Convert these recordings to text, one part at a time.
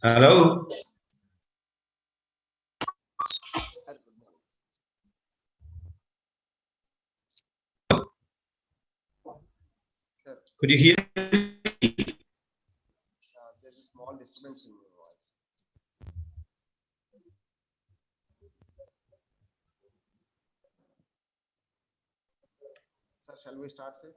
Hello. Could you hear me? There's a small disturbance in your voice. Sir, shall we start, sir?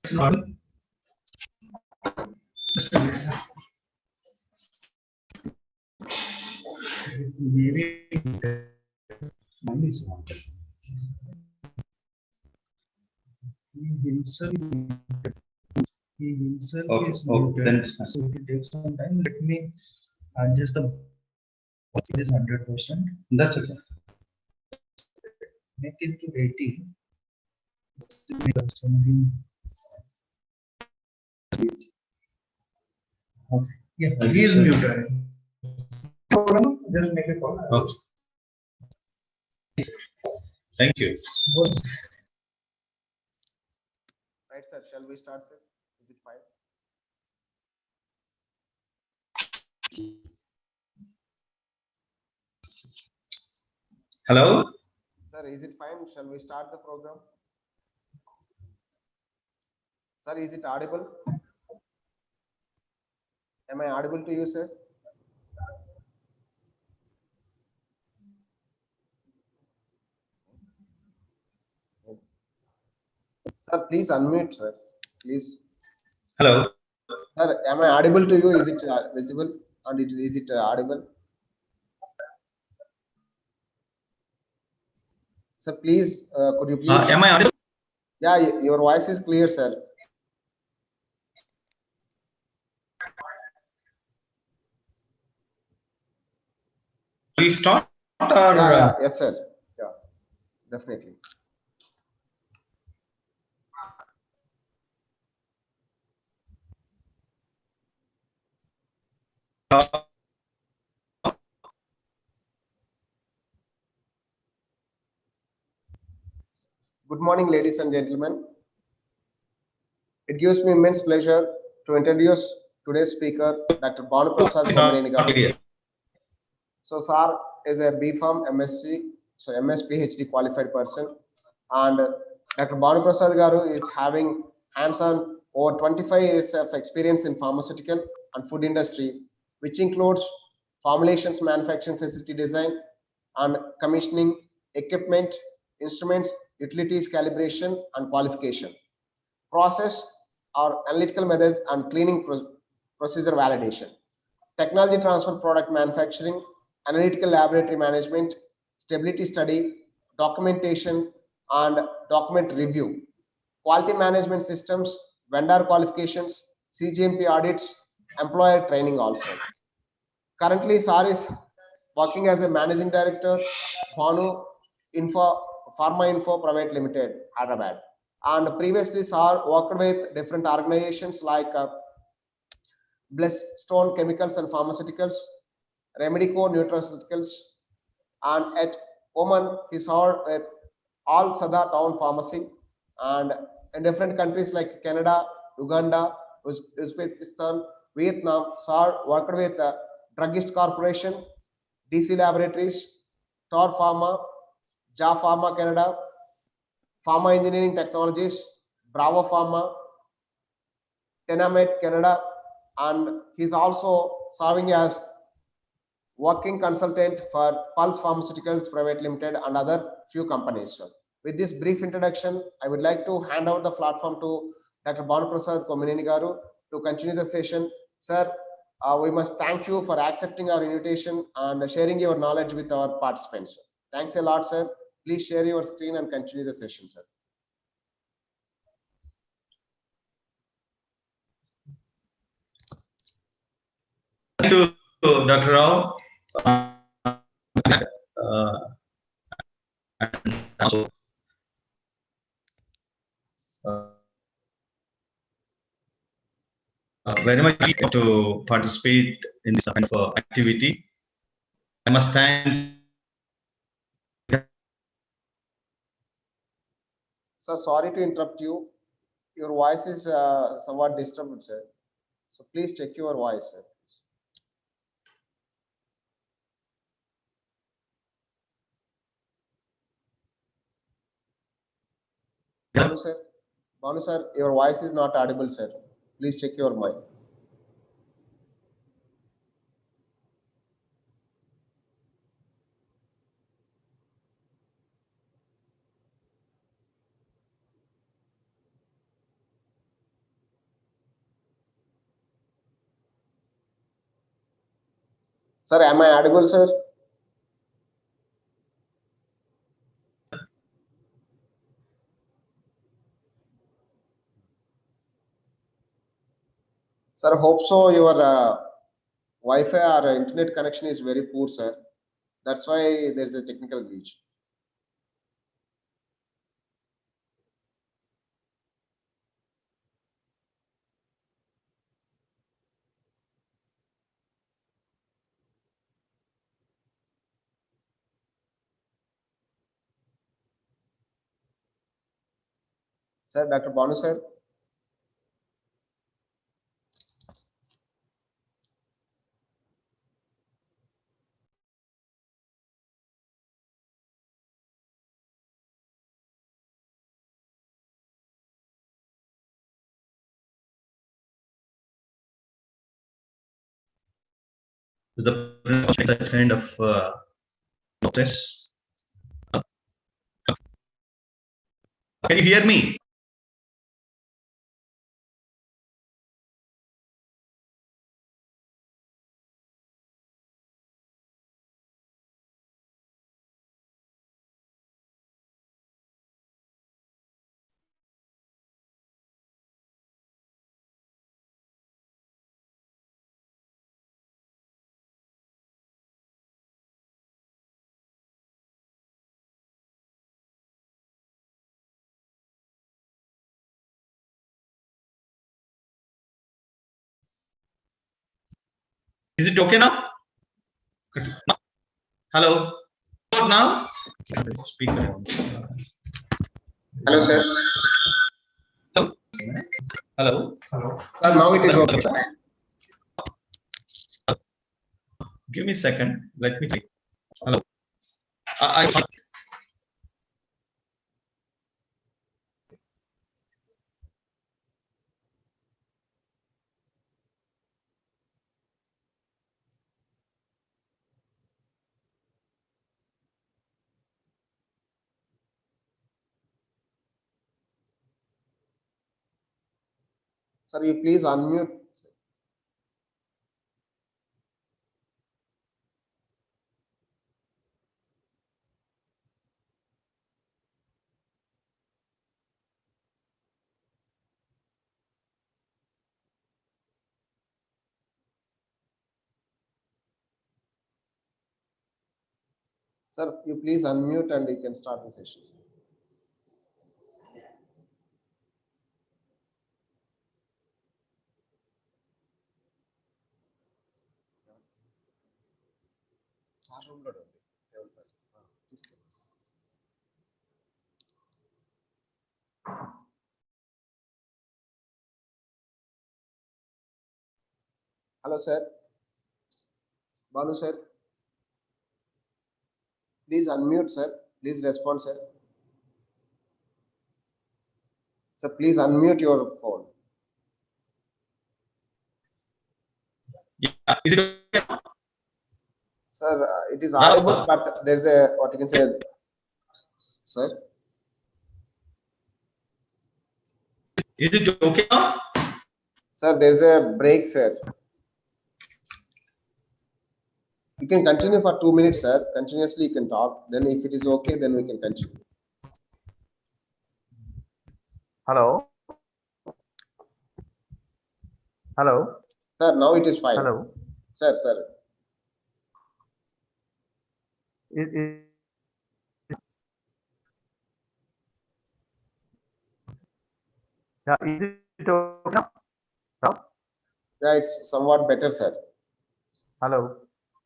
Okay, then it takes some time. Let me adjust the is 100%. That's okay. Make it to 80. Something. Okay. Yeah, he is muted. Just make a call. Okay. Thank you. Right, sir. Shall we start, sir? Is it fine? Hello. Sir, is it fine? Shall we start the program? Sir, is it audible? Am I audible to you, sir? Sir, please unmute, sir. Please. Hello. Sir, am I audible to you? Is it visible? And is it audible? Sir, please, could you please? Am I audible? Yeah, your voice is clear, sir. We start or Yeah, yes, sir. Yeah, definitely. Good morning, ladies and gentlemen. It gives me immense pleasure to introduce today's speaker, Dr. Bhanu Prasad Komareni garu. So, sir is a BPharm MSc, so MS PhD qualified person, and Dr. Bhanu Prasad garu is having hands-on over 25 years of experience in pharmaceutical and food industry, which includes formulations, manufacturing facility design, and commissioning, equipment, instruments, utilities, calibration, and qualification, process or analytical method, and cleaning procedure validation, technology transfer, product manufacturing, analytical laboratory management, stability study, documentation and document review, quality management systems, vendor qualifications, CGMP audits, employer training also. Currently, SAR is working as a managing director, Bhanu Info Pharma Info Private Limited, Hyderabad. And previously, SAR worked with different organizations like Stone Chemicals and Pharmaceuticals, Remedico Nutraceuticals, and at Oman, he served with Al Sada Town Pharmacy, and in different countries like Canada, Uganda, Uzbekistan, Vietnam, SAR worked with Druggist Corporation, DC Laboratories, Tor Pharma, Ja Pharma Canada, Pharma Engineering Technologies, Bravo Pharma, Tenamed Canada, and he's also serving as working consultant for Pulse Pharmaceuticals Private Limited and other few companies. With this brief introduction, I would like to hand over the platform to Dr. Bhanu Prasad Komareni garu to continue the session. Sir, We must thank you for accepting our invitation and sharing your knowledge with our participants. Thanks a lot, sir. Please share your screen and continue the session, sir. Thank you, Dr. Rao. And also, very much happy to participate in this kind of activity. I must thank. Sir, sorry to interrupt you. Your voice is somewhat disturbed, sir. So please check your voice, sir. Banu sir, your voice is not audible, sir. Please check your mic. Sir, am I audible, sir? Sir, hope so. Your Wi-Fi or internet connection is very poor, sir. That's why there's a technical glitch. Sir, Dr. Banu, sir. The such kind of process. Can you hear me? Is it okay now? Hello. Now? Speaker. Hello, sir. Hello. Hello. Hello. Sir, now it is okay. Give me a second. Let me take. Hello. Sir, you please unmute. Sir, you please unmute and you can start the session. Sir. Hello, sir. Banu, sir. Please unmute, sir. Please respond, sir. Sir, please unmute your phone. Yeah. Is it okay? Sir, it is audible, but there's a, what you can say, sir. Is it okay now? Sir, there's a break, sir. You can continue for 2 minutes, sir. Continuously you can talk. Then if it is okay, then we can continue. Hello. Hello. Sir, now it is fine. Hello. Sir. Is it okay now? Yeah, it's somewhat better, sir. Hello.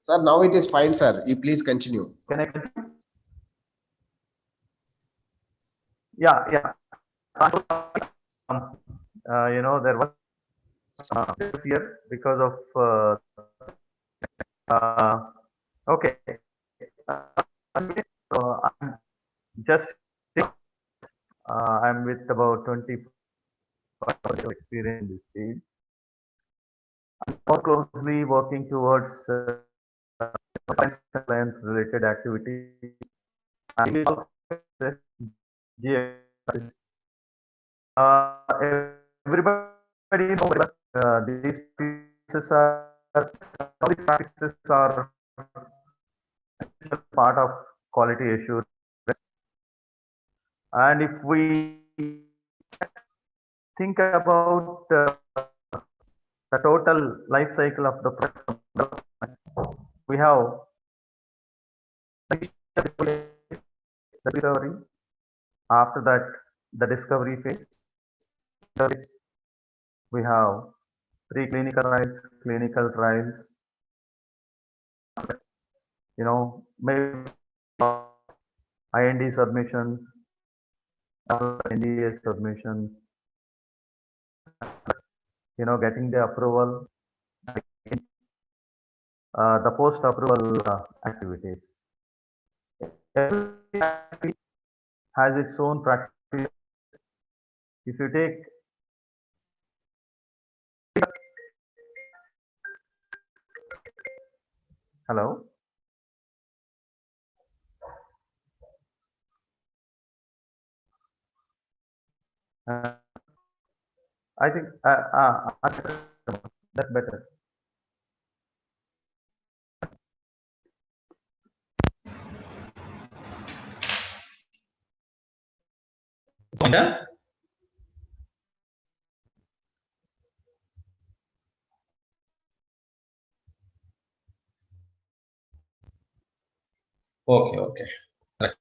Sir, now it is fine, sir. You please continue. Can I continue? Yeah. There was this year because of okay. I'm just I'm with about 25 years of experience in this field. I'm more closely working towards science related activities. Everybody knows these practices are part of quality assurance. And if we think about the total life cycle of the product, we have the discovery. After that, the discovery phase. We have preclinical trials, clinical trials. Maybe IND submissions, NDA submissions. Getting the approval, the post-approval activities. Every activity has its own practice. If you take hello. I think that's better. Yeah. Okay. Right.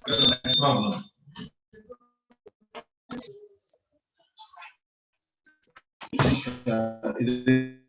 No problem. It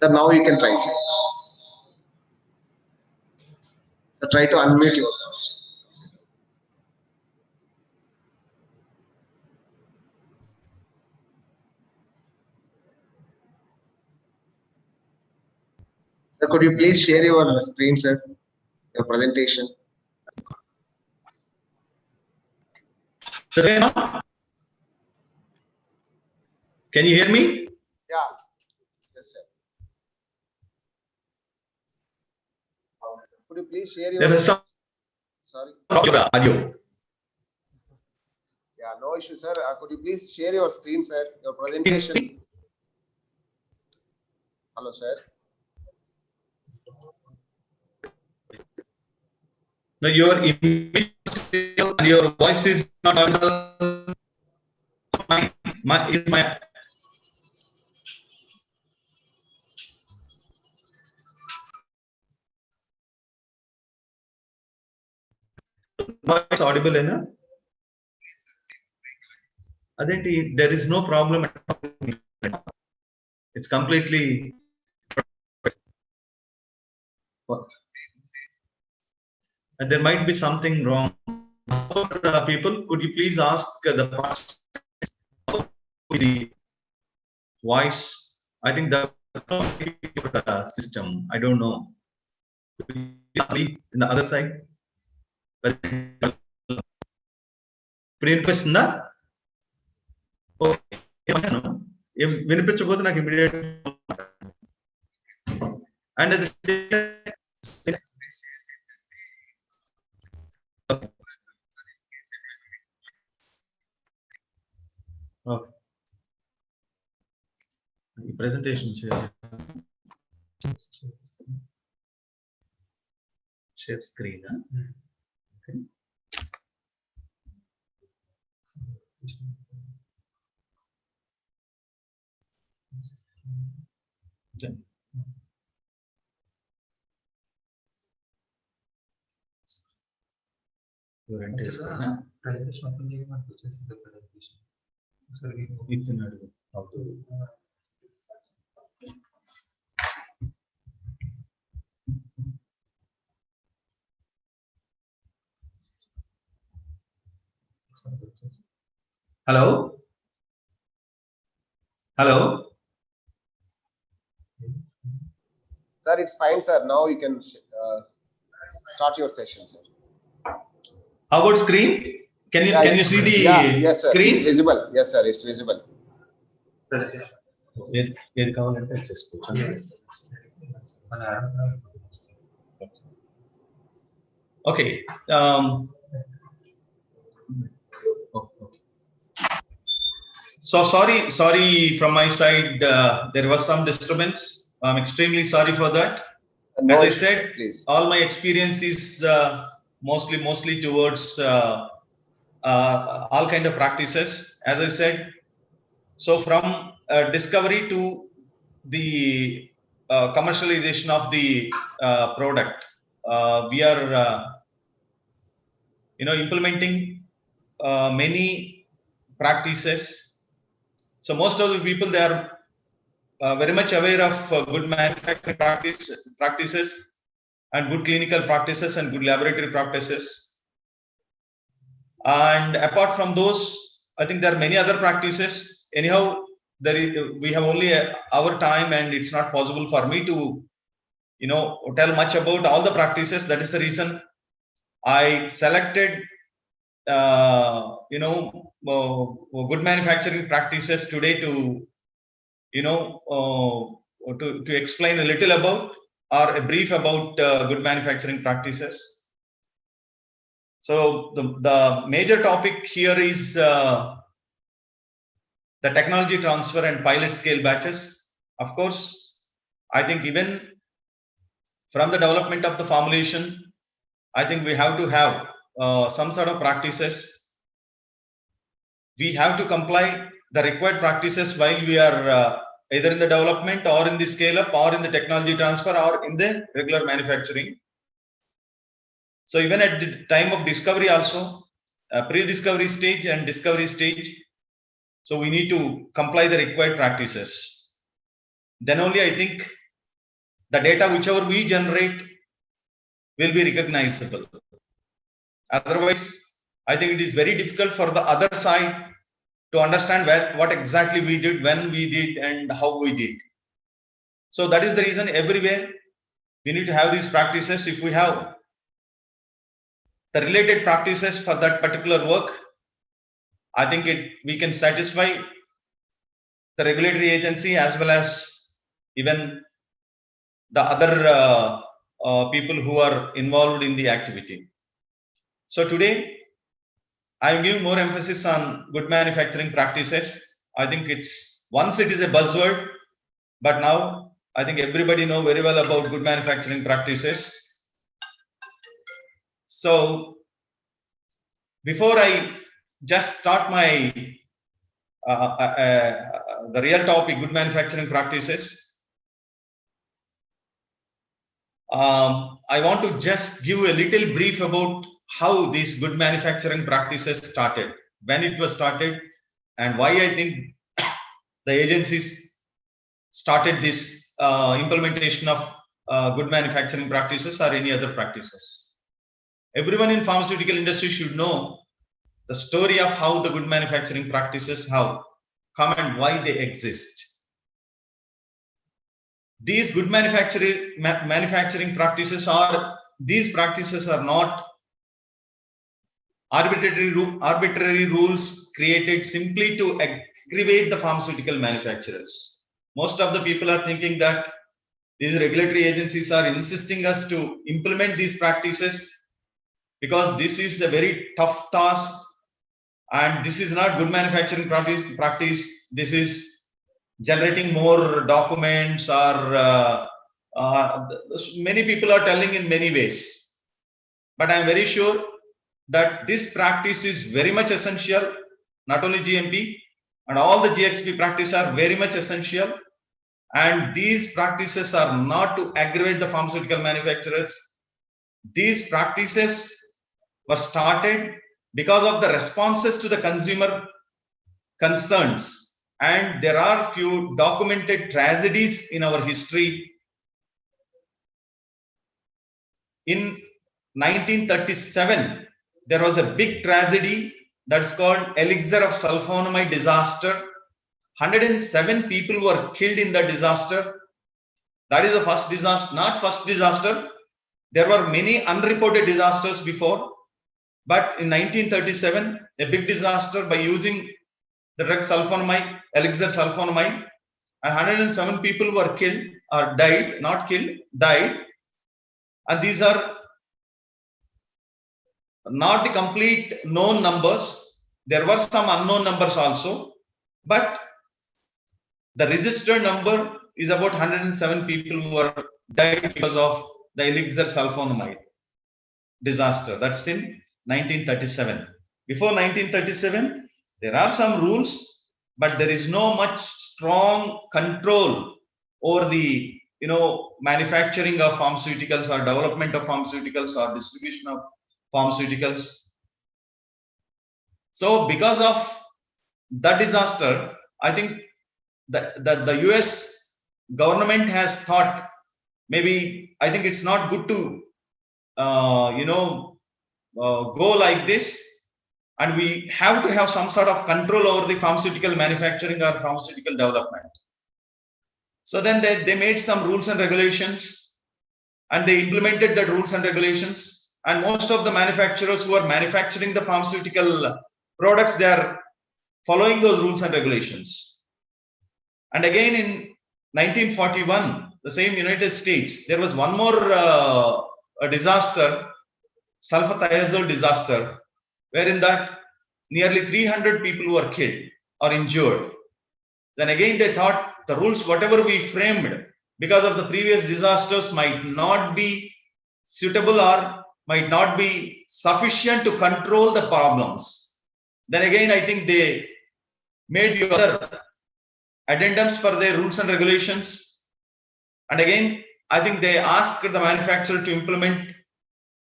Sir, now you can try, sir. So try to unmute your. Sir, could you please share your screen, sir? Your presentation. Can you hear me? Yeah. Yes, sir. Could you please share your. There is some Sorry. audio. Yeah, no issue, sir. Could you please share your screen, sir? Your presentation. Hello, sir. No, your image and your voice is not audible. My voice audible enough? There is no problem at all. It's completely. And there might be something wrong. People, could you please ask the voice? I think the system. I don't know. In the other side. వినిపిస్తుందా? వినిపించకపోతే నాకు immediate and అది ఈ presentation share screen. ఇస్తున్నాడు. Hello? Hello? Sir, it's fine, sir. Now you can start your session, sir. How about screen? Can you see the yes, sir. screen? It's visible. Yes, sir. It's visible. ఏది కావాలంటే చేసుకోవచ్చు. Okay. So sorry from my side. There was some disturbance. I'm extremely sorry for that. No As I issues, said, sir, please. all my experience is mostly towards all kind of practices. As I said, so from discovery to the commercialization of the product, we are implementing many practices. So most of the people, they are very much aware of good manufacturing practices and good clinical practices and good laboratory practices. And apart from those, I think there are many other practices. Anyhow, we have only our time, and it's not possible for me to tell much about all the practices. That is the reason I selected good manufacturing practices today to to explain a little about, or a brief about good manufacturing practices. So the major topic here is the technology transfer and pilot scale batches. Of course, I think even from the development of the formulation, I think we have to have some sort of practices. We have to comply the required practices while we are either in the development or in the scale up or in the technology transfer or in the regular manufacturing. So even at the time of discovery also, pre-discovery stage and discovery stage, so we need to comply the required practices. Then only I think the data whichever we generate will be recognizable. Otherwise, I think it is very difficult for the other side to understand what exactly we did, when we did, and how we did. So that is the reason everywhere we need to have these practices. If we have the related practices for that particular work, I think we can satisfy the regulatory agency as well as even the other people who are involved in the activity. So today, I am giving more emphasis on good manufacturing practices. I think once it is a buzzword, but now I think everybody know very well about good manufacturing practices. So before I just start my the real topic, good manufacturing practices, I want to just give a little brief about how these good manufacturing practices started, when it was started, and why I think the agencies started this implementation of good manufacturing practices or any other practices. Everyone in pharmaceutical industry should know the story of how the good manufacturing practices have come and why they exist. These good manufacturing practices are not arbitrary rules created simply to aggravate the pharmaceutical manufacturers. Most of the people are thinking that these regulatory agencies are insisting us to implement these practices because this is a very tough task and this is not good manufacturing practice. This is generating more documents or many people are telling in many ways. But I am very sure that this practice is very much essential. Not only GMP and all the GXP practices are very much essential. And these practices are not to aggravate the pharmaceutical manufacturers. These practices were started because of the responses to the consumer concerns. And there are few documented tragedies in our history. In 1937, there was a big tragedy that's called elixir of sulfonamide disaster. 107 people were killed in that disaster. That is the first disaster, not first disaster. There were many unreported disasters before. But in 1937, a big disaster by using the drug sulfonamide, elixir sulfonamide, and 107 people were killed or died, not killed, died. And these are not the complete known numbers. There were some unknown numbers also, but the registered number is about 107 people who were died because of the elixir sulfonamide disaster. That's in 1937. Before 1937, there are some rules, but there is no much strong control over the manufacturing of pharmaceuticals or development of pharmaceuticals or distribution of pharmaceuticals. So because of that disaster, I think the US government has thought maybe I think it's not good to go like this, and we have to have some sort of control over the pharmaceutical manufacturing or pharmaceutical development. So then they made some rules and regulations, and they implemented the rules and regulations, and most of the manufacturers who are manufacturing the pharmaceutical products, they are following those rules and regulations. And again in 1941, the same United States, there was one more a disaster, sulfathiazole disaster, wherein that nearly 300 people were killed or injured. Then again they thought the rules whatever we framed because of the previous disasters might not be suitable or might not be sufficient to control the problems. Then again I think they made few other addendums for their rules and regulations, and again I think they asked the manufacturer to implement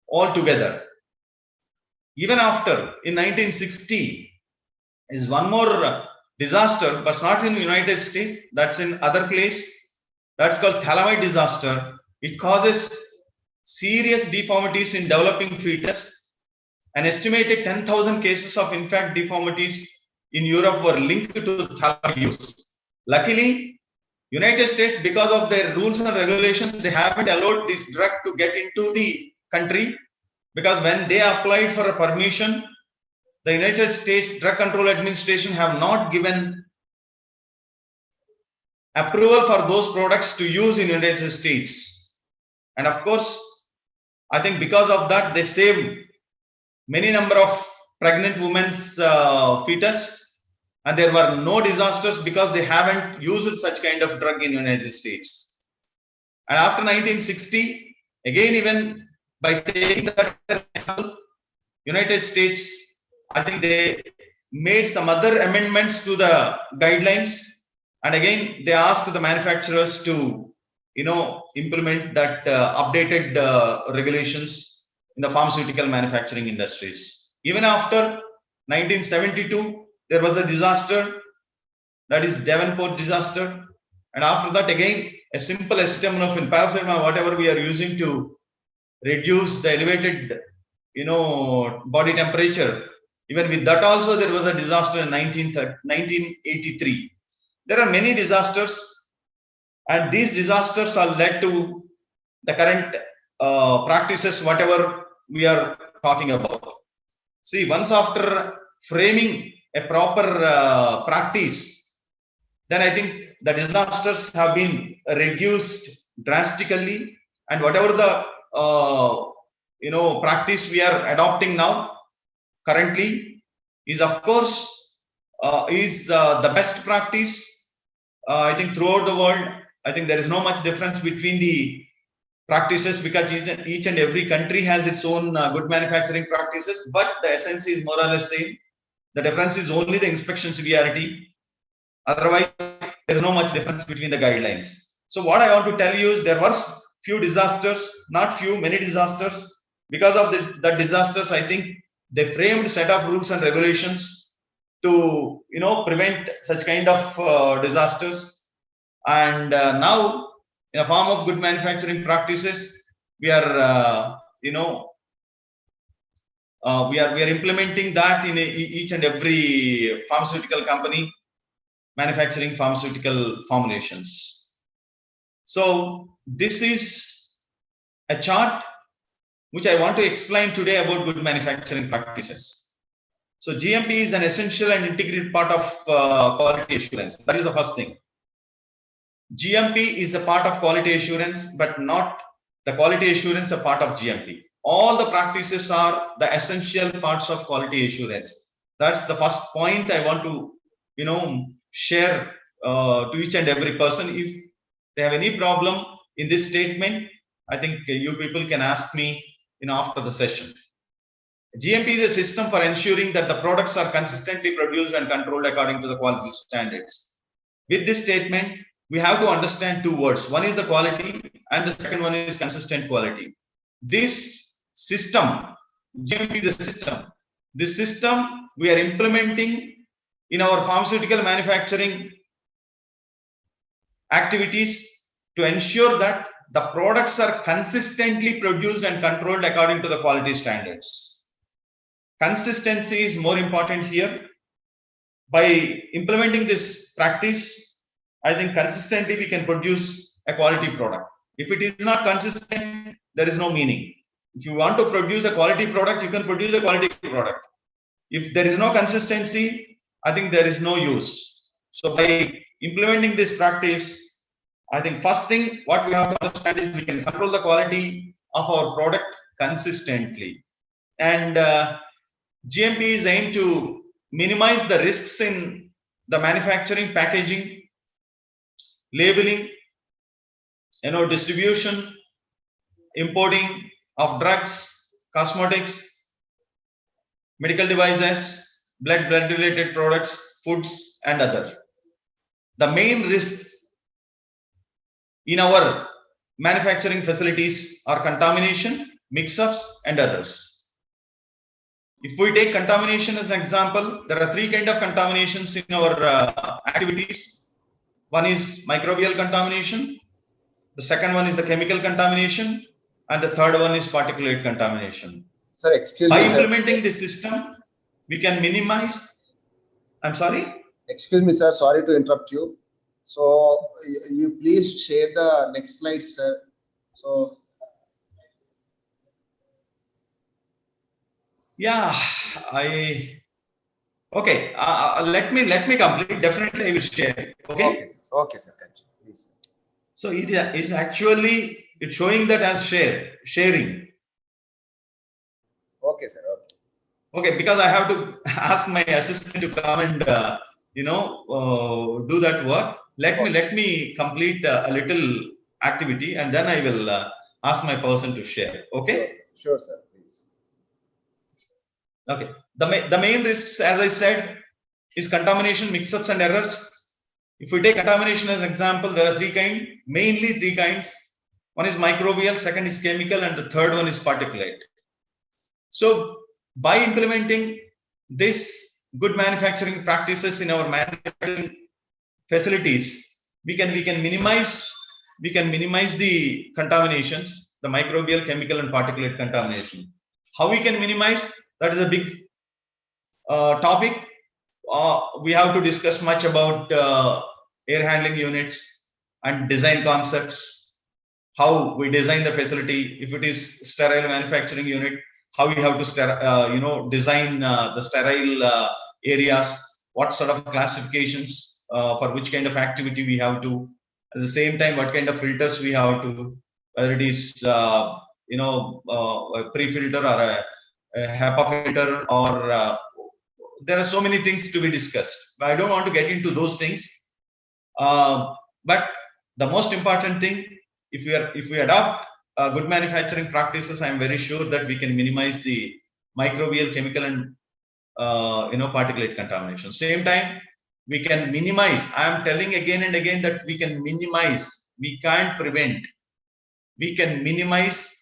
all together. Even after in 1960 is one more disaster, but not in the United States, that's in other place, that's called phthalimide disaster. It causes serious deformities in developing fetus. An estimated 10,000 cases of infant deformities in Europe were linked to thalamic use. Luckily, United States, because of their rules and regulations, they haven't allowed this drug to get into the country, because when they applied for a permission, the United States Drug Control Administration have not given approval for those products to use in United States. And of course, I think because of that, they saved many number of pregnant women's fetus, and there were no disasters because they haven't used such kind of drug in United States. And after 1960, again, even by taking that example, United States, I think they made some other amendments to the guidelines, and again they asked the manufacturers to implement that updated regulations in the pharmaceutical manufacturing industries. Even after 1972, there was a disaster, that is Davenport disaster, and after that again a simple acetaminophen, paracetamol, whatever we are using to reduce the elevated body temperature, even with that also there was a disaster in 1983. There are many disasters, and these disasters are led to the current practices whatever we are talking about. See, once after framing a proper practice, then I think the disasters have been reduced drastically, and whatever the practice we are adopting now currently is of course the best practice. I think throughout the world, I think there is no much difference between the practices, because each and every country has its own good manufacturing practices, but the essence is more or less same. The difference is only the inspection severity. Otherwise, there is no much difference between the guidelines. So what I want to tell you is there was few disasters, not few, many disasters. Because of the disasters, I think they framed a set of rules and regulations to prevent such kind of disasters. And now, in a form of good manufacturing practices, we are we are implementing that in each and every pharmaceutical company manufacturing pharmaceutical formulations. So this is a chart which I want to explain today about good manufacturing practices. So GMP is an essential and integrated part of quality assurance. That is the first thing. GMP is a part of quality assurance, but not the quality assurance a part of GMP. All the practices are the essential parts of quality assurance. That's the first point I want to share to each and every person. If they have any problem in this statement, I think you people can ask me after the session. GMP is a system for ensuring that the products are consistently produced and controlled according to the quality standards. With this statement, we have to understand two words. One is the quality, and the second one is consistent quality. This system, GMP is a system. This system we are implementing in our pharmaceutical manufacturing activities to ensure that the products are consistently produced and controlled according to the quality standards. Consistency is more important here. By implementing this practice, I think consistently we can produce a quality product. If it is not consistent, there is no meaning. If you want to produce a quality product, you can produce a quality product. If there is no consistency, I think there is no use. So by implementing this practice, I think first thing what we have to understand is we can control the quality of our product consistently. And GMP is aimed to minimize the risks in the manufacturing, packaging, labeling, distribution, importing of drugs, cosmetics, medical devices, blood related products, foods, and other. The main risks in our manufacturing facilities are contamination, mix-ups, and others. If we take contamination as an example, there are three kinds of contaminations in our activities. One is microbial contamination. The second one is the chemical contamination, and the third one is particulate contamination. Sir, excuse By me, sir. implementing this system, we can minimize. I'm sorry. Excuse me, sir. Sorry to interrupt you. So you please share the next slide, sir. So Yeah, okay. Let me complete. Definitely, I will share. Okay. okay, sir. Okay, sir. Continue, please. So it is actually it's showing that as sharing. Okay, sir. Okay. Okay, because I have to ask my assistant to come and do that work. Let me complete a little activity, and then I will ask my person to share. Okay. Sure, sir. Please. Okay. The main risks, as I said, is contamination, mix-ups, and errors. If we take contamination as an example, there are mainly three kinds. One is microbial, second is chemical, and the third one is particulate. So by implementing this good manufacturing practices in our manufacturing facilities, we can minimize the contaminations, the microbial, chemical, and particulate contamination. How we can minimize? That is a big topic. We have to discuss much about air handling units and design concepts. How we design the facility. If it is sterile manufacturing unit, how we have to design the sterile areas. What sort of classifications for which kind of activity we have to. At the same time, what kind of filters we have to. Whether it is a pre-filter or a HEPA filter, or there are so many things to be discussed. But I don't want to get into those things. But the most important thing, if we adopt good manufacturing practices, I am very sure that we can minimize the microbial, chemical, and particulate contamination. Same time, we can minimize. I am telling again and again that we can minimize. We can't prevent. We can minimize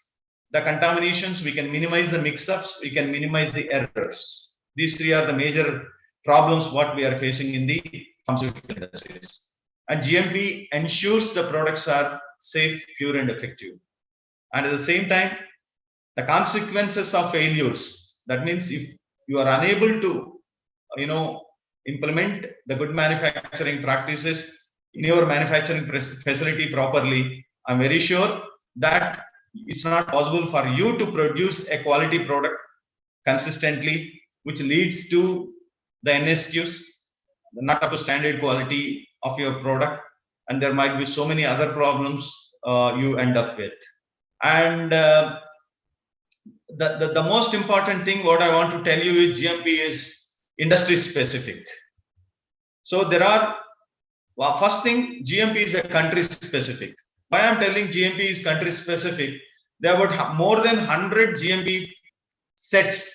the contaminations. We can minimize the mix-ups. We can minimize the errors. These three are the major problems what we are facing in the pharmaceutical industries. And GMP ensures the products are safe, pure, and effective. And at the same time, the consequences of failures. That means if you are unable to, implement the good manufacturing practices in your manufacturing facility properly, I'm very sure that it's not possible for you to produce a quality product consistently, which leads to the NSQs, not up to standard quality of your product, and there might be so many other problems you end up with. And the most important thing what I want to tell you is GMP is industry specific. So there are, first thing, GMP is a country specific. Why I'm telling GMP is country specific? There are more than 100 GMP sets.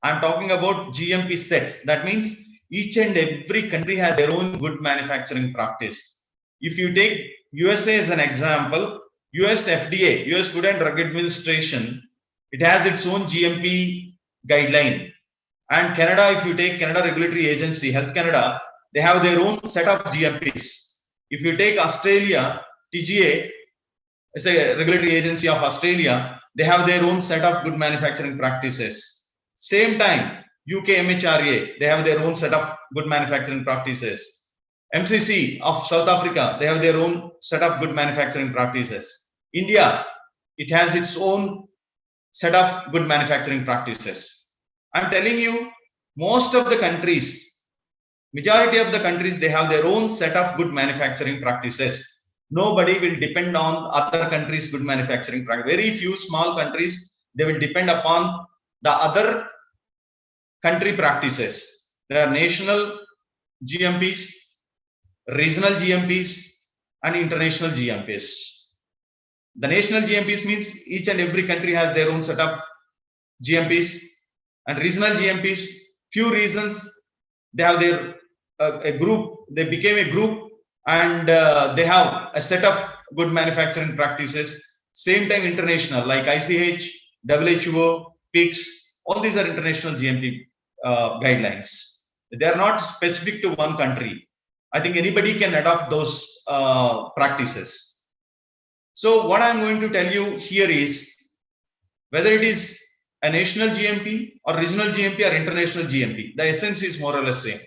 I'm talking about GMP sets. That means each and every country has their own good manufacturing practice. If you take USA as an example, US FDA, US Food and Drug Administration, it has its own GMP guideline. And Canada, if you take Canada Regulatory Agency, Health Canada, they have their own set of GMPs. If you take Australia, TGA, it's a regulatory agency of Australia, they have their own set of good manufacturing practices. Same time, UK MHRA, they have their own set of good manufacturing practices. MCC of South Africa, they have their own set of good manufacturing practices. India, it has its own set of good manufacturing practices. I'm telling you, most of the countries, majority of the countries, they have their own set of good manufacturing practices. Nobody will depend on other countries' good manufacturing practice. Very few small countries, they will depend upon the other country practices. There are national GMPs, regional GMPs, and international GMPs. The national GMPs means each and every country has their own set of GMPs, and regional GMPs, few reasons, they have their a group, they became a group, and they have a set of good manufacturing practices. Same time international, like ICH, WHO, PICS, all these are international GMP guidelines. They are not specific to one country. I think anybody can adopt those practices. So what I'm going to tell you here is whether it is a national GMP or regional GMP or international GMP, the essence is more or less same.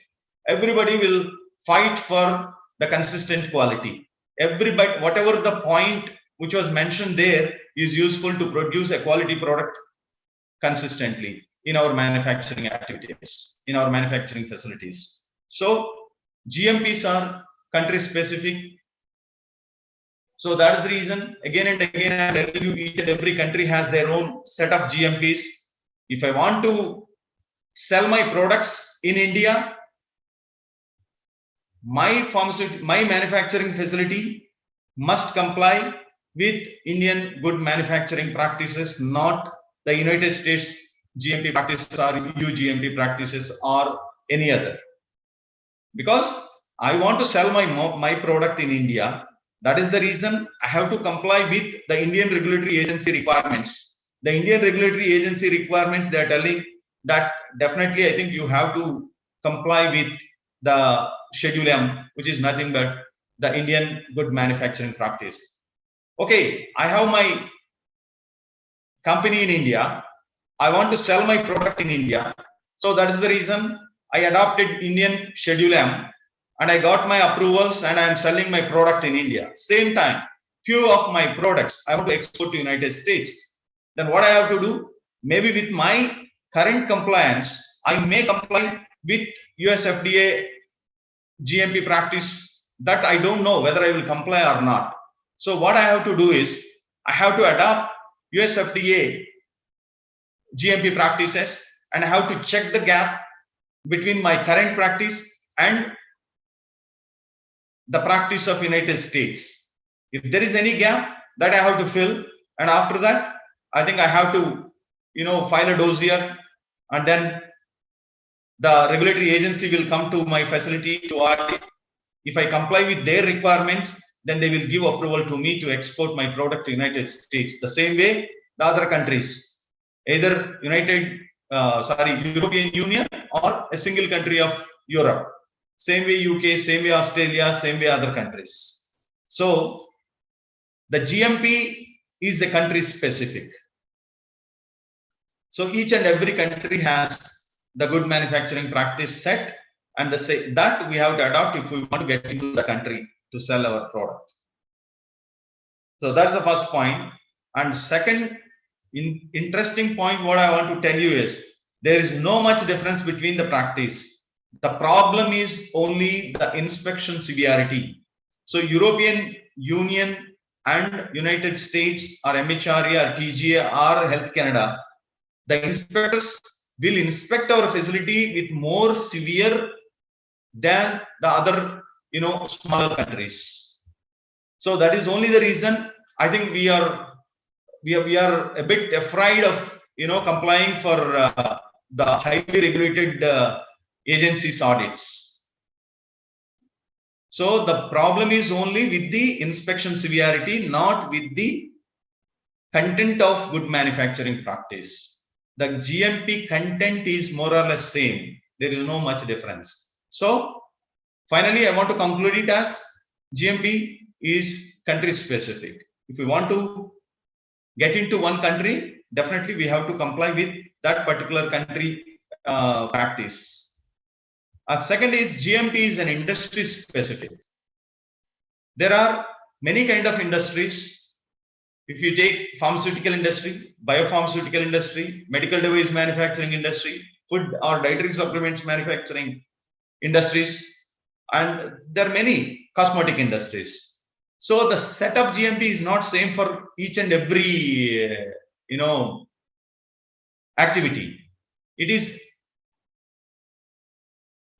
Everybody will fight for the consistent quality. Everybody, whatever the point which was mentioned there is useful to produce a quality product consistently in our manufacturing activities, in our manufacturing facilities. So GMPs are country specific. So that is the reason again and again I am telling you, each and every country has their own set of GMPs. If I want to sell my products in India, my manufacturing facility must comply with Indian good manufacturing practices, not the United States GMP practices or EU GMP practices or any other. Because I want to sell my product in India, that is the reason I have to comply with the Indian regulatory agency requirements. The Indian regulatory agency requirements, they are telling that definitely I think you have to comply with the Schedule M, which is nothing but the Indian good manufacturing practice. Okay, I have my company in India. I want to sell my product in India. So that is the reason I adopted Indian Schedule M and I got my approvals and I am selling my product in India. Same time, few of my products I want to export to United States. Then what I have to do? Maybe with my current compliance, I may comply with US FDA GMP practice that I don't know whether I will comply or not. So what I have to do is I have to adopt US FDA GMP practices and I have to check the gap between my current practice and the practice of United States. If there is any gap, that I have to fill, and after that I think I have to file a dossier, and then the regulatory agency will come to my facility to audit. If I comply with their requirements, then they will give approval to me to export my product to United States. The same way the other countries, either European Union or a single country of Europe. Same way UK, same way Australia, same way other countries. So the GMP is the country specific. So each and every country has the good manufacturing practice set, and that we have to adopt if we want to get into the country to sell our product. So that's the first point. And second interesting point what I want to tell you is there is no much difference between the practice. The problem is only the inspection severity. So European Union and United States or MHRA or TGA or Health Canada, the inspectors will inspect our facility with more severe than the other smaller countries. So that is only the reason I think we are a bit afraid of complying for the highly regulated agencies audits. So the problem is only with the inspection severity, not with the content of good manufacturing practice. The GMP content is more or less same. There is no much difference. So finally, I want to conclude it as GMP is country specific. If we want to get into one country, definitely we have to comply with that particular country practice. Second is GMP is an industry specific. There are many kind of industries. If you take pharmaceutical industry, biopharmaceutical industry, medical device manufacturing industry, food or dietary supplements manufacturing industries, and there are many cosmetic industries. So the set of GMP is not same for each and every activity. It is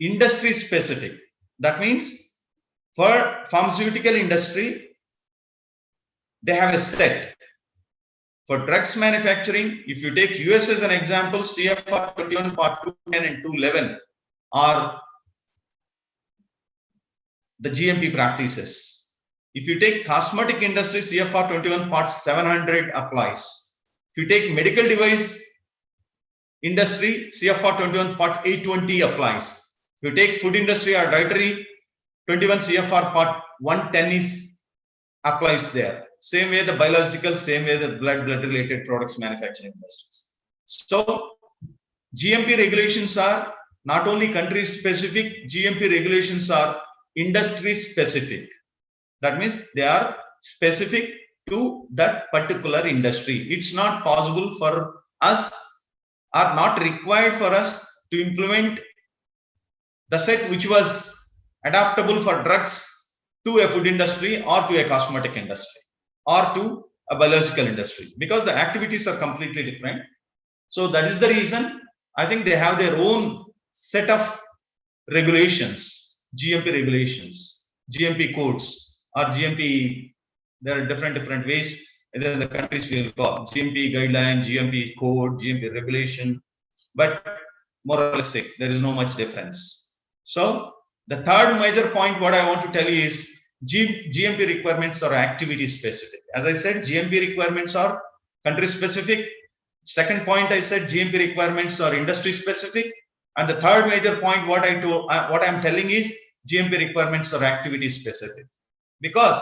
industry specific. That means for pharmaceutical industry, they have a set. For drugs manufacturing, if you take US as an example, CFR 21 Part 210 and 211 are the GMP practices. If you take cosmetic industry, CFR 21 Part 700 applies. If you take medical device industry, CFR 21 Part 820 applies. If you take food industry or dietary, 21 CFR Part 110 applies there. same way the biological, same way the blood related products manufacturing industries. So GMP regulations are not only country specific, GMP regulations are industry specific. That means they are specific to that particular industry. It's not possible for us, or not required for us to implement the set which was adaptable for drugs to a food industry or to a cosmetic industry or to a biological industry, because the activities are completely different. So that is the reason I think they have their own set of regulations, GMP regulations, GMP codes or GMP. There are different ways. Either the countries will call GMP guideline, GMP code, GMP regulation, but more or less there is no much difference. So the third major point what I want to tell you is GMP requirements are activity specific. As I said, GMP requirements are country specific. Second point I said GMP requirements are industry specific. And the third major point what I'm telling is GMP requirements are activity specific. Because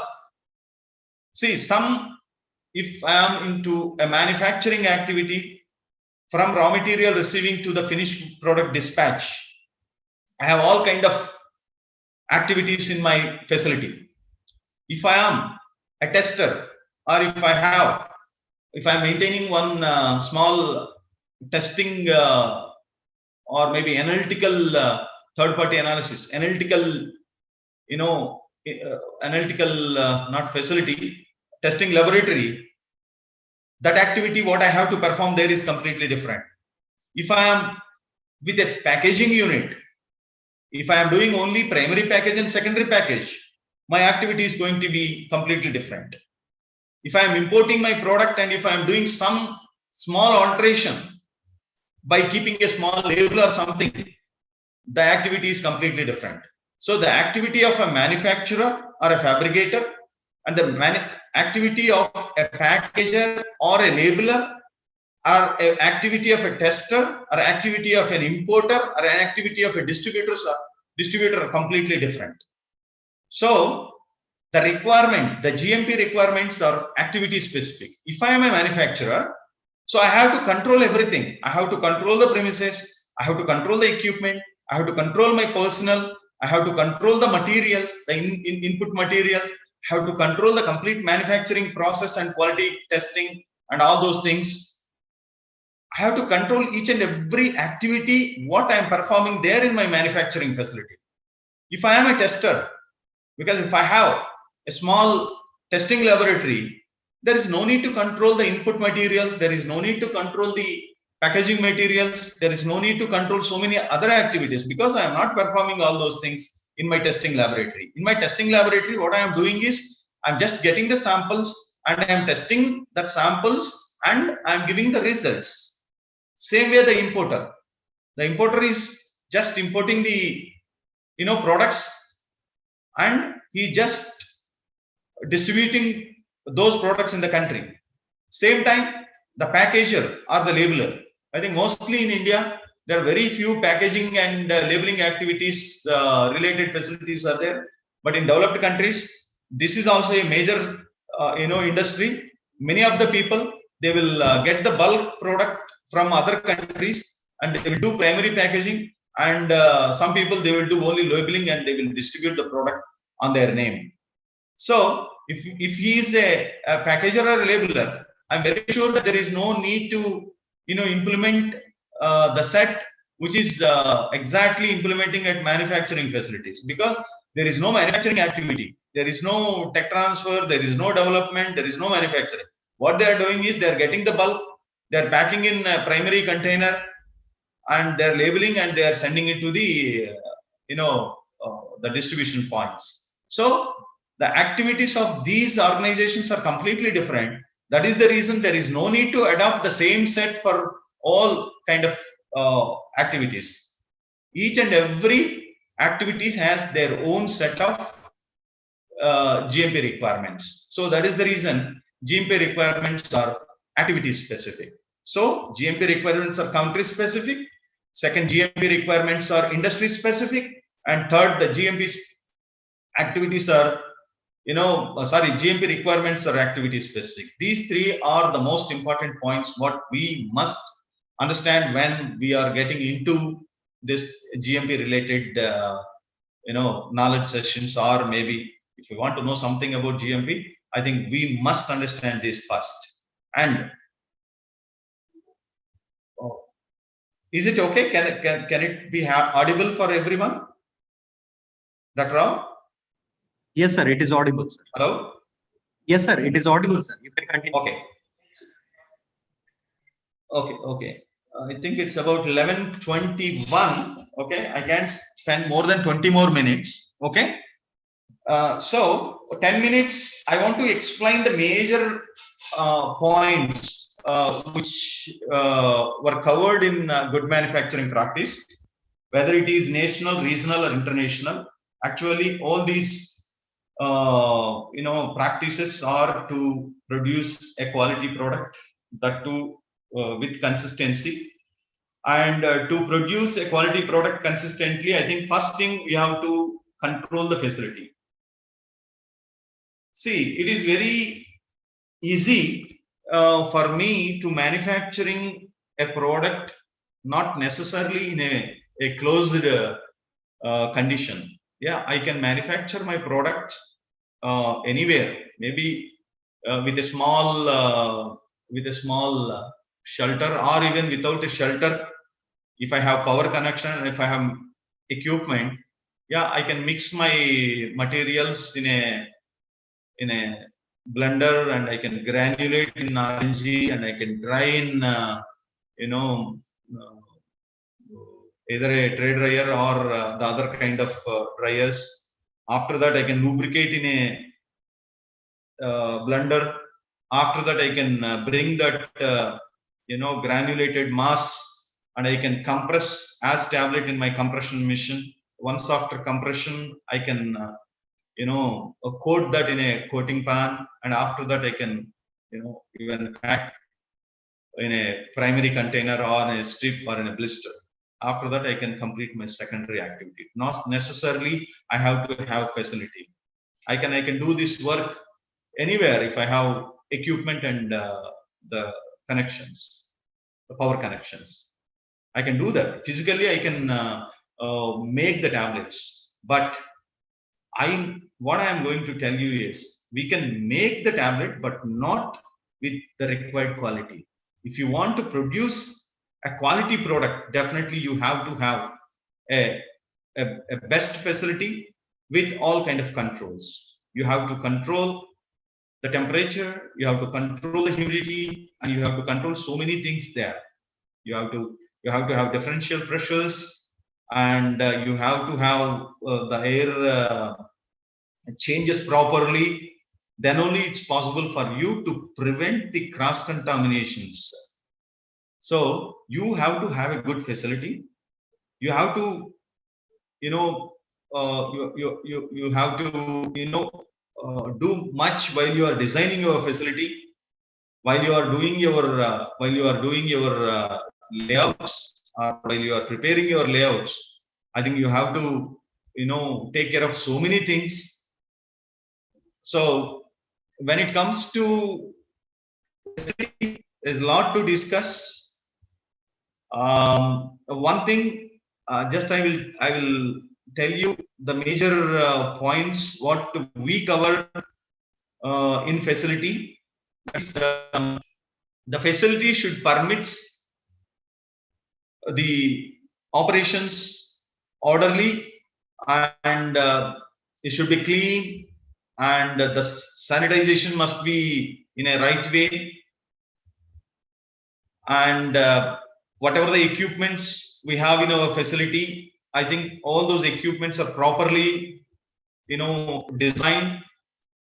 see, if I am into a manufacturing activity, from raw material receiving to the finished product dispatch, I have all kind of activities in my facility. If I am a tester, or if I'm maintaining one small testing or maybe analytical third-party analysis, analytical, not facility, testing laboratory, that activity what I have to perform there is completely different. If I am with a packaging unit, if I am doing only primary package and secondary package, my activity is going to be completely different. If I am importing my product and if I am doing some small alteration by keeping a small label or something, the activity is completely different. So the activity of a manufacturer or a fabricator and the activity of a packager or a labeler, or an activity of a tester, or activity of an importer, or an activity of a distributor are completely different. So the requirement, the GMP requirements are activity specific. If I am a manufacturer, so I have to control everything. I have to control the premises, I have to control the equipment, I have to control my personnel, I have to control the materials, the input materials, I have to control the complete manufacturing process and quality testing and all those things. I have to control each and every activity what I am performing there in my manufacturing facility. If I am a tester, because if I have a small testing laboratory, there is no need to control the input materials, there is no need to control the packaging materials, there is no need to control so many other activities, because I am not performing all those things in my testing laboratory. In my testing laboratory, what I am doing is I am just getting the samples and I am testing that samples and I am giving the results. Same way the importer is just importing the products and he just distributing those products in the country. Same time the packager or the labeler, I think mostly in India there are very few packaging and labeling activities related facilities are there, but in developed countries this is also a major industry. Many of the people, they will get the bulk product from other countries and they will do primary packaging, and some people they will do only labeling and they will distribute the product on their name. So if he is a packager or a labeler, I'm very sure that there is no need to implement the set which is exactly implementing at manufacturing facilities, because there is no manufacturing activity, there is no tech transfer, there is no development, there is no manufacturing. What they are doing is they are getting the bulk, they are packing in a primary container and they are labeling and they are sending it to the the distribution points. So the activities of these organizations are completely different. That is the reason there is no need to adopt the same set for all kind of activities. Each and every activity has their own set of GMP requirements. So that is the reason GMP requirements are activity specific. So GMP requirements are country specific. Second, GMP requirements are industry specific. And third, the GMP activities are GMP requirements or activity specific. These three are the most important points what we must understand when we are getting into this GMP related, knowledge sessions, or maybe if you want to know something about GMP, I think we must understand this first. And is it okay? Can it be audible for everyone? Dr. Rao? Yes, sir. It is audible, sir. Hello? Yes, sir. It is audible, sir. You can continue. Okay. Okay. I think it's about 11:21. Okay, I can't spend more than 20 more minutes. Okay. So 10 minutes, I want to explain the major points which were covered in good manufacturing practice, whether it is national, regional, or international. Actually, all these practices are to produce a quality product, that too with consistency. And to produce a quality product consistently, I think first thing we have to control the facility. See, it is very easy for me to manufacturing a product, not necessarily in a closed condition. Yeah, I can manufacture my product anywhere, maybe with a small shelter, or even without a shelter. If I have power connection, if I have equipment, yeah, I can mix my materials in a blender, and I can granulate in RNG, and I can dry in either a tray dryer or the other kind of dryers. After that, I can lubricate in a blender. After that, I can bring that granulated mass, and I can compress as tablet in my compression machine. Once after compression, I can coat that in a coating pan, and after that I can even pack in a primary container or in a strip or in a blister. After that I can complete my secondary activity. Not necessarily I have to have facility. I can do this work anywhere if I have equipment and the connections, the power connections. I can do that physically. I can make the tablets, but what I am going to tell you is we can make the tablet, but not with the required quality. If you want to produce a quality product, definitely you have to have a best facility with all kind of controls. You have to control the temperature, you have to control the humidity, and you have to control so many things there. You have to have differential pressures, and you have to have the air changes properly. Then only it's possible for you to prevent the cross contaminations. So you have to have a good facility. You have to you have to do much while you are designing your facility, while you are doing your layouts, or while you are preparing your layouts. I think you have to take care of so many things. So when it comes to facility, there's a lot to discuss. One thing, just I will tell you the major points what we cover in facility. The facility should permit the operations orderly, and it should be clean, and the sanitization must be in a right way, and whatever the equipments we have in our facility, I think all those equipments are properly designed,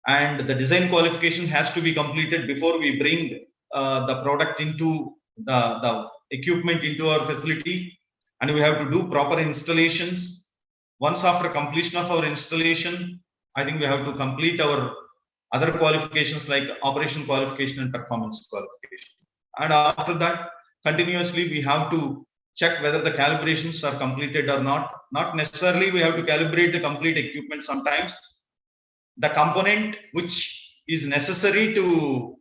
and the design qualification has to be completed before we bring the product into the equipment into our facility, and we have to do proper installations. Once after completion of our installation, I think we have to complete our other qualifications like operation qualification and performance qualification. And after that, continuously we have to check whether the calibrations are completed or not. Not necessarily we have to calibrate the complete equipment. Sometimes the component which is necessary to,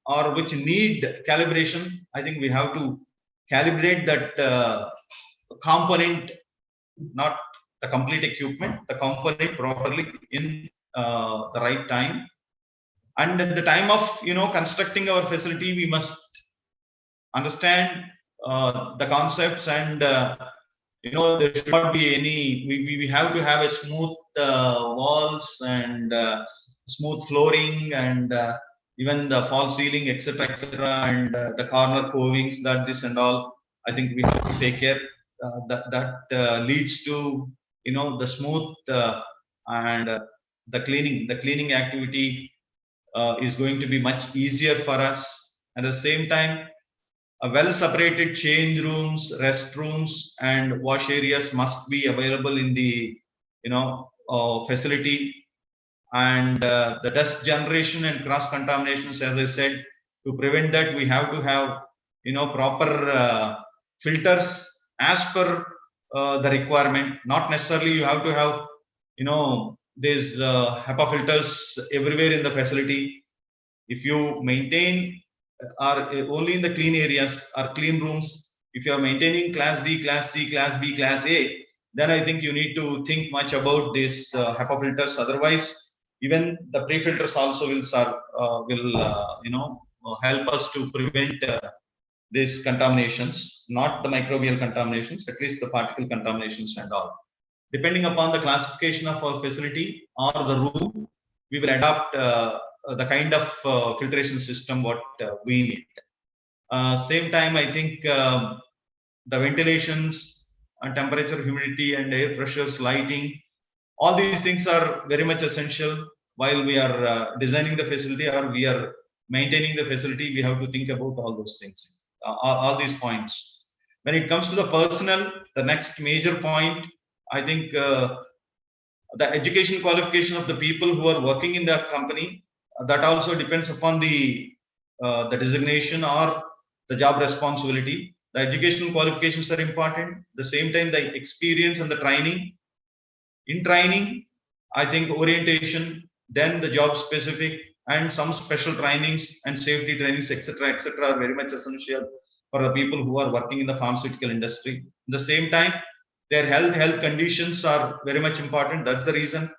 or which need calibration, I think we have to calibrate that component, not the complete equipment, the component properly in the right time. And at the time of, constructing our facility, we must understand the concepts, and there should not be any, we have to have a smooth walls and smooth flooring, and even the false ceiling, etc., and the corner covings, that this and all, I think we have to take care. That leads to, the smooth and the cleaning activity is going to be much easier for us. At the same time, a well-separated change rooms, restrooms, and wash areas must be available in the, facility. And the dust generation and cross contaminations, as I said, to prevent that, we have to have, proper filters as per the requirement. Not necessarily you have to have, these HEPA filters everywhere in the facility. If you maintain are only in the clean areas or clean rooms, if you are maintaining class D, class C, class B, class A, then I think you need to think much about these HEPA filters. Otherwise, even the pre-filters also will serve, help us to prevent these contaminations, not the microbial contaminations, at least the particle contaminations and all. Depending upon the classification of our facility or the room, we will adopt the kind of filtration system what we need. Same time, I think the ventilations and temperature, humidity, and air pressures, lighting, all these things are very much essential while we are designing the facility or we are maintaining the facility. We have to think about all those things, all these points. When it comes to the personnel, the next major point, I think the education qualification of the people who are working in the company, that also depends upon the designation or the job responsibility. The educational qualifications are important. At the same time, the experience and the training. In training, I think orientation, then the job specific, and some special trainings and safety trainings, etc., are very much essential for the people who are working in the pharmaceutical industry. At the same time, their health conditions are very much important. That's the reason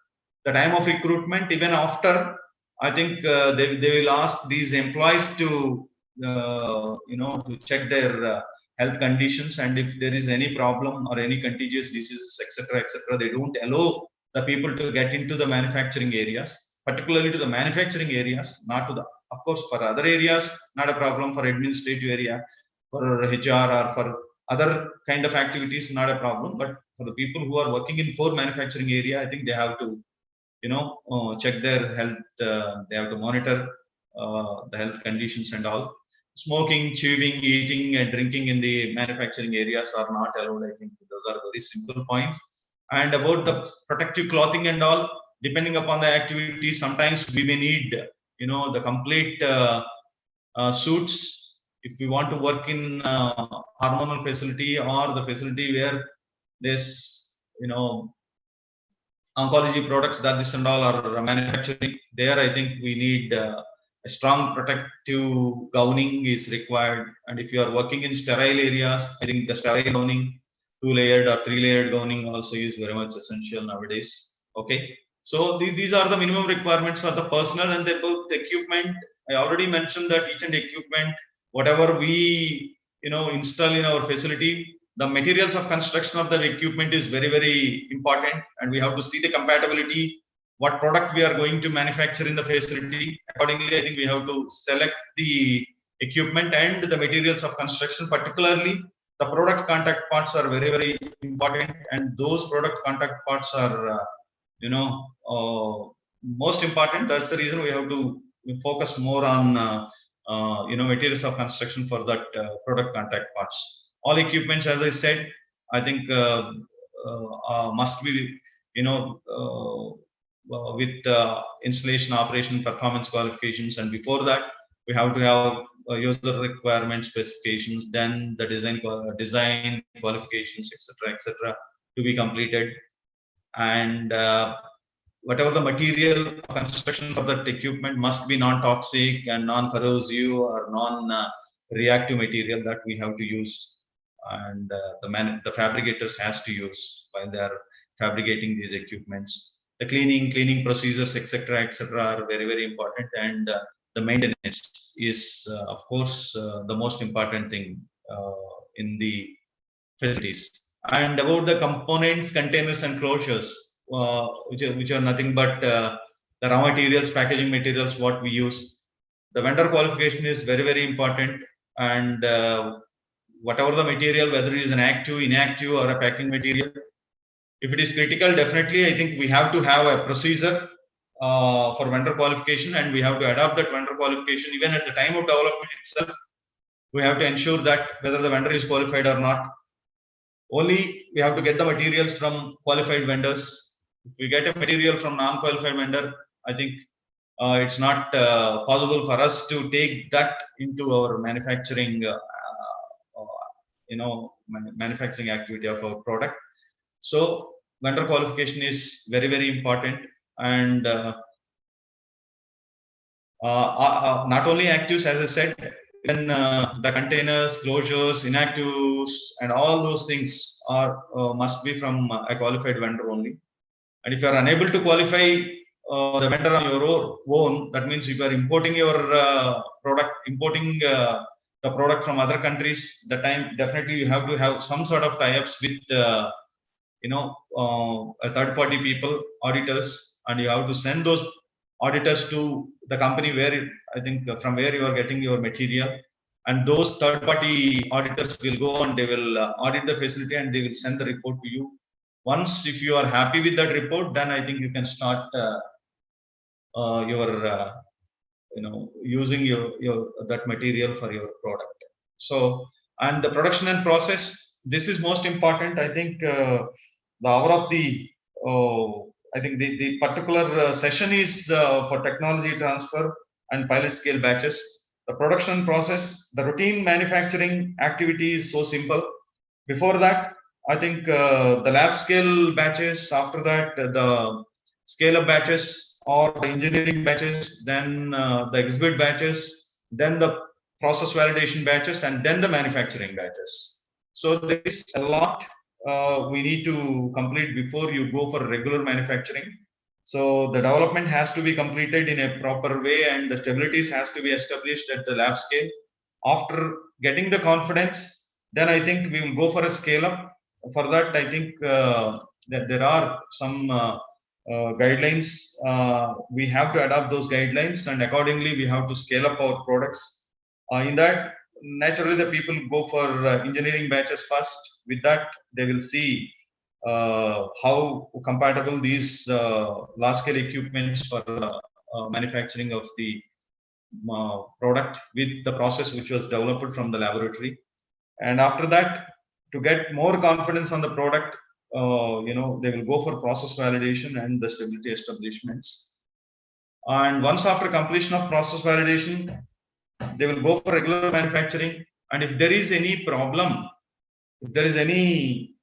the time of recruitment, even after, I think they will ask these employees to to check their health conditions, and if there is any problem or any contagious diseases, etc., they don't allow the people to get into the manufacturing areas, particularly to the manufacturing areas, not to the, of course, for other areas, not a problem. For administrative area, for HR, or for other kind of activities, not a problem. But for the people who are working in core manufacturing area, I think they have to, check their health. They have to monitor the health conditions and all. Smoking, chewing, eating, and drinking in the manufacturing areas are not allowed. I think those are very simple points. And about the protective clothing and all, depending upon the activity, sometimes we may need, the complete suits if we want to work in hormonal facility or the facility where this, oncology products, that this and all are manufacturing. There, I think we need a strong protective gowning is required. And if you are working in sterile areas, I think the sterile gowning, 2-layered or 3-layered gowning also is very much essential nowadays. Okay. So these are the minimum requirements for the personnel. And about the equipment, I already mentioned that each and equipment, whatever we install in our facility, the materials of construction of the equipment is very, very important, and we have to see the compatibility, what product we are going to manufacture in the facility. Accordingly, I think we have to select the equipment and the materials of construction. Particularly, the product contact parts are very, very important, and those product contact parts are most important. That's the reason we have to focus more on materials of construction for that product contact parts. All equipments, as I said, I think must be with installation, operation, performance qualifications, and before that we have to have user requirement specifications, then the design qualifications, etc., to be completed. And whatever the material construction of that equipment must be non-toxic and non-corrosive or non-reactive material that we have to use, and the fabricators has to use while they are fabricating these equipments. The cleaning procedures, etc., are very, very important, and the maintenance is, of course, the most important thing in the facilities. And about the components, containers, and closures, which are nothing but the raw materials, packaging materials, what we use. The vendor qualification is very, very important, and whatever the material, whether it is an active, inactive, or a packing material, if it is critical, definitely I think we have to have a procedure for vendor qualification, and we have to adopt that vendor qualification even at the time of development itself. We have to ensure that whether the vendor is qualified or not. Only we have to get the materials from qualified vendors. If we get a material from non-qualified vendor, I think it's not possible for us to take that into our manufacturing, manufacturing activity of our product. So vendor qualification is very, very important, and not only actives, as I said, then the containers, closures, inactives, and all those things are must be from a qualified vendor only. And if you are unable to qualify the vendor on your own, that means if you are importing your product, importing the product from other countries, the time definitely you have to have some sort of tie-ups with a third-party people, auditors, and you have to send those auditors to the company where I think from where you are getting your material, and those third-party auditors will go and they will audit the facility and they will send the report to you. Once if you are happy with that report, then I think you can start using your that material for your product. So, and the production and process, this is most important. I think the hour of the I think the particular session is for technology transfer and pilot scale batches. The production process, the routine manufacturing activity is so simple. Before that, I think the lab scale batches, after that the scale up batches or the engineering batches, then the exhibit batches, then the process validation batches, and then the manufacturing batches. So there is a lot we need to complete before you go for regular manufacturing. So the development has to be completed in a proper way, and the stabilities has to be established at the lab scale. After getting the confidence, then I think we will go for a scale up. For that, I think that there are some guidelines. We have to adopt those guidelines, and accordingly we have to scale up our products. In that, naturally the people go for engineering batches first. With that, they will see how compatible these large scale equipments for manufacturing of the product with the process which was developed from the laboratory. And after that, to get more confidence on the product, they will go for process validation and the stability establishments. And once after completion of process validation, they will go for regular manufacturing. And if there is any problem, if there is any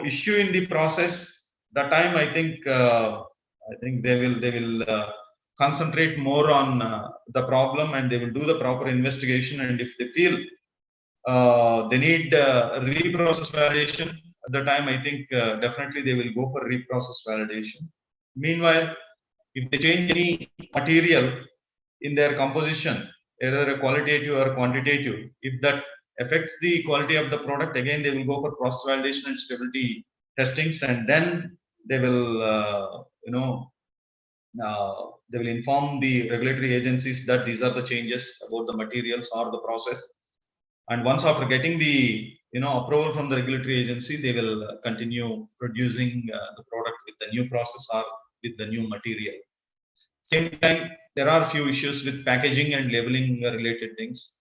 issue in the process, that time I think they will concentrate more on the problem, and they will do the proper investigation. And if they feel they need reprocess validation, at the time I think definitely they will go for reprocess validation. Meanwhile, if they change any material in their composition, either a qualitative or quantitative, if that affects the quality of the product, again they will go for process validation and stability testings, and then they will they will inform the regulatory agencies that these are the changes about the materials or the process. And once after getting the approval from the regulatory agency, they will continue producing the product with the new process or with the new material. Same time, there are a few issues with packaging and labeling related things.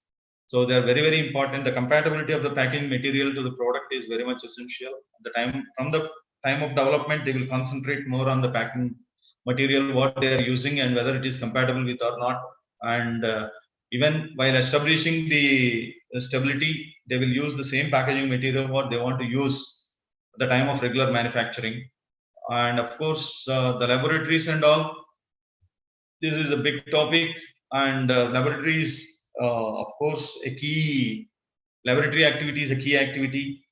So they are very, very important. The compatibility of the packing material to the product is very much essential. From the time of development, they will concentrate more on the packing material, what they are using and whether it is compatible with or not. And even while establishing the stability, they will use the same packaging material what they want to use at the time of regular manufacturing. and of course the laboratories and all. This is a big topic, and laboratories, of course, a key laboratory activity is a key activity,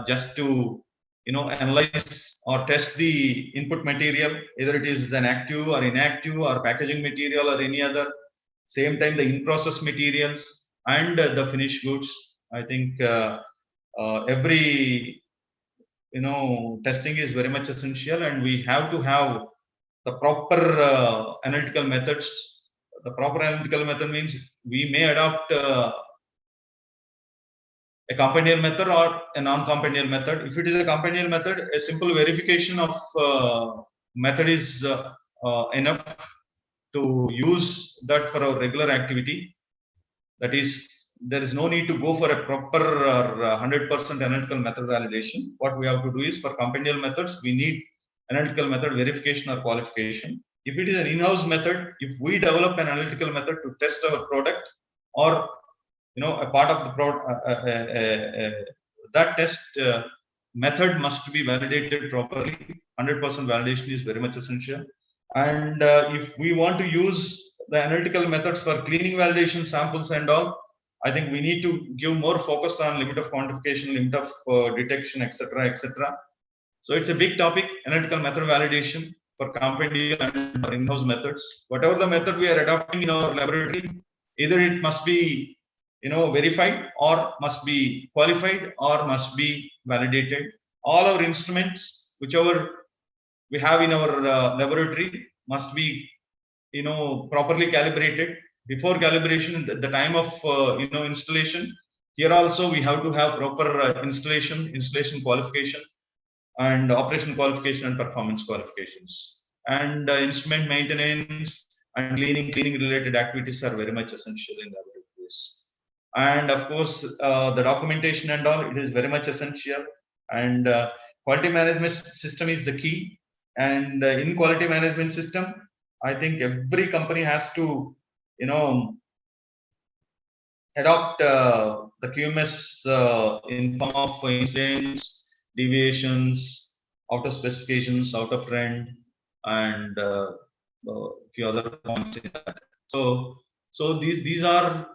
just to analyze or test the input material, either it is an active or inactive or packaging material or any other. Same time, the in-process materials and the finished goods. I think every testing is very much essential, and we have to have the proper analytical methods. The proper analytical method means we may adopt a companion method or a non-companion method. If it is a companion method, a simple verification of method is enough to use that for our regular activity. That is, there is no need to go for a proper or 100% analytical method validation. What we have to do is, for companion methods, we need analytical method verification or qualification. If it is an in-house method, if we develop an analytical method to test our product, or a part of the product, that test method must be validated properly. 100% validation is very much essential. And if we want to use the analytical methods for cleaning validation samples and all, I think we need to give more focus on limit of quantification, limit of detection, etc., etc. So it's a big topic, analytical method validation for companion and for in-house methods. Whatever the method we are adopting in our laboratory, either it must be verified, or must be qualified, or must be validated. All our instruments, whichever we have in our laboratory, must be properly calibrated. Before calibration, the time of installation, here also we have to have proper installation qualification, and operation qualification and performance qualifications, and instrument maintenance and cleaning related activities are very much essential in laboratories. And of course the documentation and all, it is very much essential. And quality management system is the key. And in quality management system, I think every company has to adopt the QMS in form of incidents, deviations, out of specifications, out of trend, and a few other points in that. So these are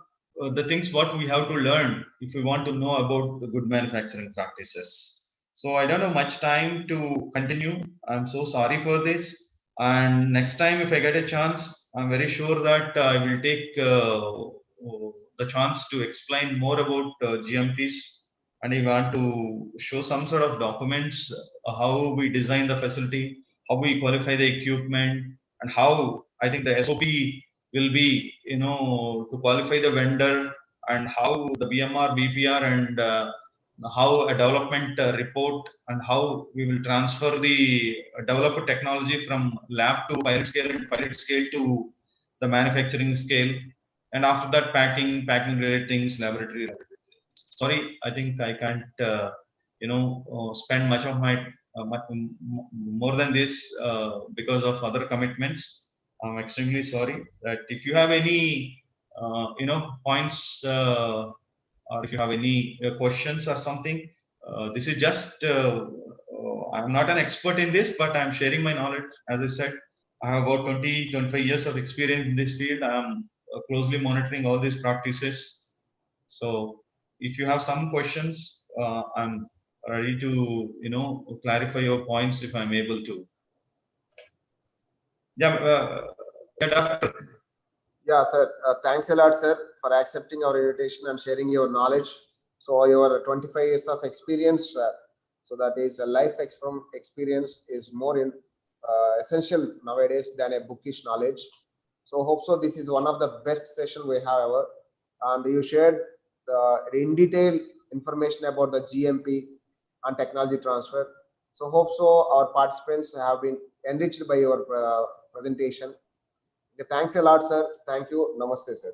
the things what we have to learn if we want to know about the good manufacturing practices. So I don't have much time to continue. I'm so sorry for this. And next time, if I get a chance, I'm very sure that I will take the chance to explain more about GMPs, and I want to show some sort of documents, how we design the facility, how we qualify the equipment, and how I think the SOP will be, to qualify the vendor, and how the BMR, BPR, and how a development report, and how we will transfer the developed technology from lab to pilot scale, and pilot scale to the manufacturing scale, and after that packing related things, laboratory. Sorry, I think I can't spend much of my more than this because of other commitments. I'm extremely sorry. That if you have any points, or if you have any questions or something, this is just I'm not an expert in this, but I'm sharing my knowledge. As I said, I have about 20-25 years of experience in this field. I'm closely monitoring all these practices. So if you have some questions, I'm ready to clarify your points if I'm able to. Yeah, Doctor. Yeah, sir. Thanks a lot, sir, for accepting our invitation and sharing your knowledge. So your 25 years of experience, so that is a life experience is more essential nowadays than a bookish knowledge. So hope so. This is one of the best session we have ever, and you shared in detail information about the GMP and technology transfer. So hope so our participants have been enriched by your presentation. Okay, thanks a lot, sir. Thank you. Namaste, sir.